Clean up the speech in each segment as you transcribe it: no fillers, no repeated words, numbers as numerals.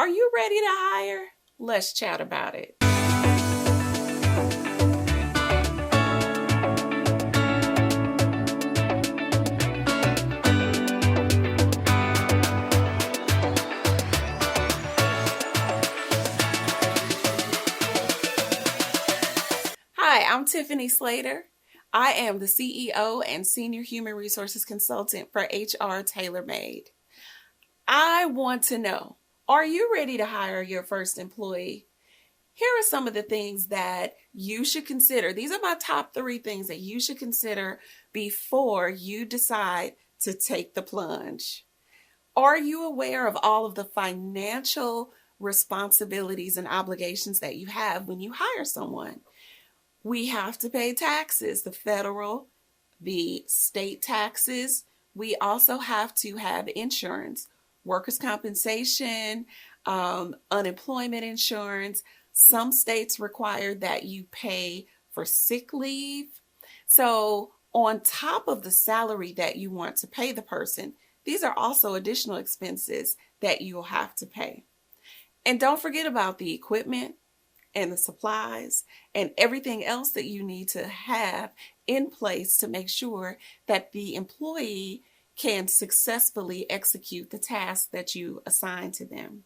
Are you ready to hire? Let's chat about it. Hi, I'm Tiffany Slater. I am the CEO and Senior Human Resources Consultant for HR TailorMade. I want to know, are you ready to hire your first employee? Here are some of the things that you should consider. These are my top 3 things that you should consider before you decide to take the plunge. Are you aware of all of the financial responsibilities and obligations that you have when you hire someone? We have to pay taxes, the federal, the state taxes. We also have to have insurance, workers' compensation, unemployment insurance. Some states require that you pay for sick leave. So on top of the salary that you want to pay the person, these are also additional expenses that you'll have to pay. And don't forget about the equipment and the supplies and everything else that you need to have in place to make sure that the employee can successfully execute the task that you assign to them.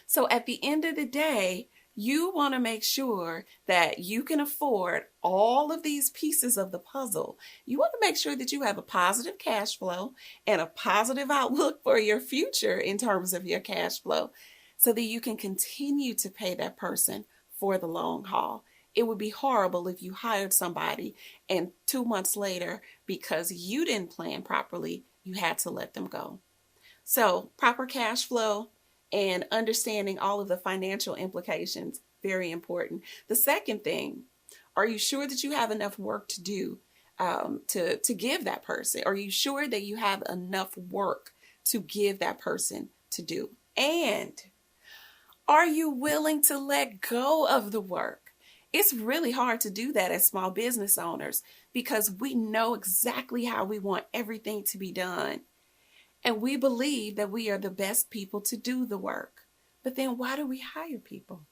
So at the end of the day, you want to make sure that you can afford all of these pieces of the puzzle. You want to make sure that you have a positive cash flow and a positive outlook for your future in terms of your cash flow, so that you can continue to pay that person for the long haul. It would be horrible if you hired somebody and 2 months later, because you didn't plan properly, you had to let them go. So proper cash flow and understanding all of the financial implications, very important. The second thing, are you sure that you have enough work to do to give that person? Are you sure that you have enough work to give that person to do? And are you willing to let go of the work? It's really hard to do that as small business owners because we know exactly how we want everything to be done. And we believe that we are the best people to do the work. But then why do we hire people?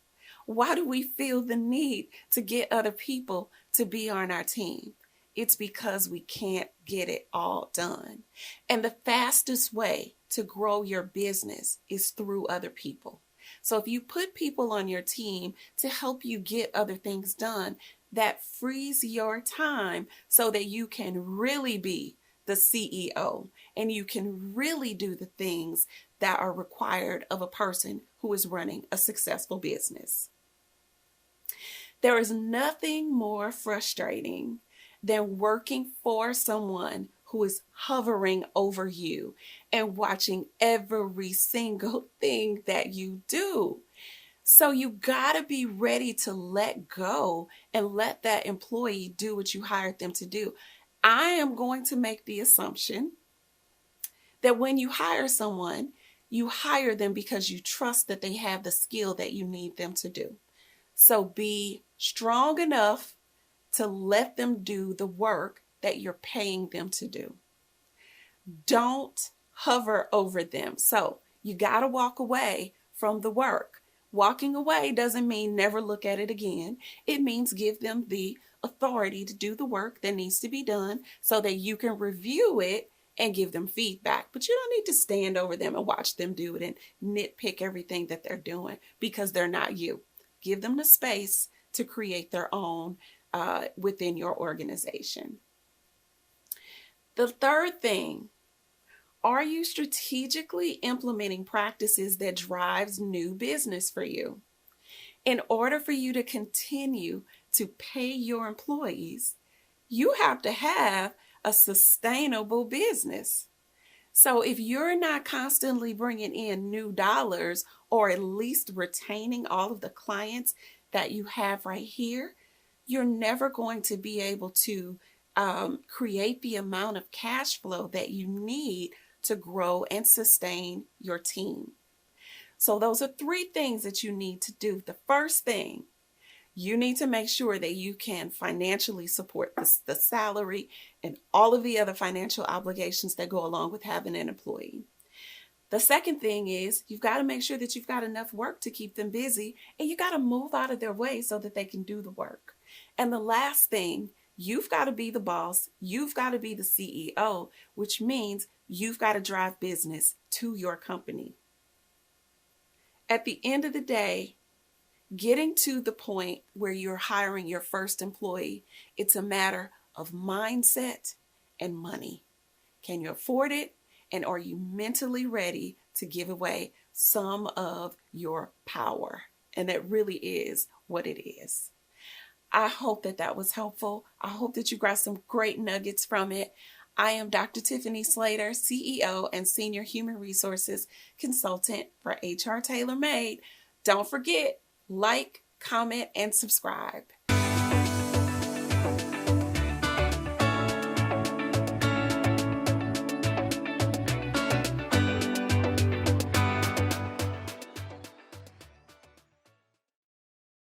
Why do we feel the need to get other people to be on our team? It's because we can't get it all done. And the fastest way to grow your business is through other people. So if you put people on your team to help you get other things done, that frees your time so that you can really be the CEO and you can really do the things that are required of a person who is running a successful business. There is nothing more frustrating than working for someone who is hovering over you and watching every single thing that you do. So you gotta be ready to let go and let that employee do what you hired them to do. I am going to make the assumption that when you hire someone, you hire them because you trust that they have the skill that you need them to do. So be strong enough to let them do the work that you're paying them to do. Don't hover over them. So you got to walk away from the work. Walking away doesn't mean never look at it again. It means give them the authority to do the work that needs to be done so that you can review it and give them feedback. But you don't need to stand over them and watch them do it and nitpick everything that they're doing because they're not you. Give them the space to create their own within your organization. The third thing, are you strategically implementing practices that drives new business for you? In order for you to continue to pay your employees, you have to have a sustainable business. So if you're not constantly bringing in new dollars or at least retaining all of the clients that you have right here, you're never going to be able to create the amount of cash flow that you need to grow and sustain your team. So those are 3 things that you need to do. The first thing, you need to make sure that you can financially support the salary and all of the other financial obligations that go along with having an employee. The second thing is you've got to make sure that you've got enough work to keep them busy, and you got to move out of their way so that they can do the work. And the last thing, you've got to be the boss. You've got to be the CEO, which means you've got to drive business to your company. At the end of the day, getting to the point where you're hiring your first employee, it's a matter of mindset and money. Can you afford it? And are you mentally ready to give away some of your power? And that really is what it is. I hope that that was helpful. I hope that you got some great nuggets from it. I am Dr. Tiffany Slater, CEO and Senior Human Resources Consultant for HR TailorMade. Don't forget, like, comment, and subscribe.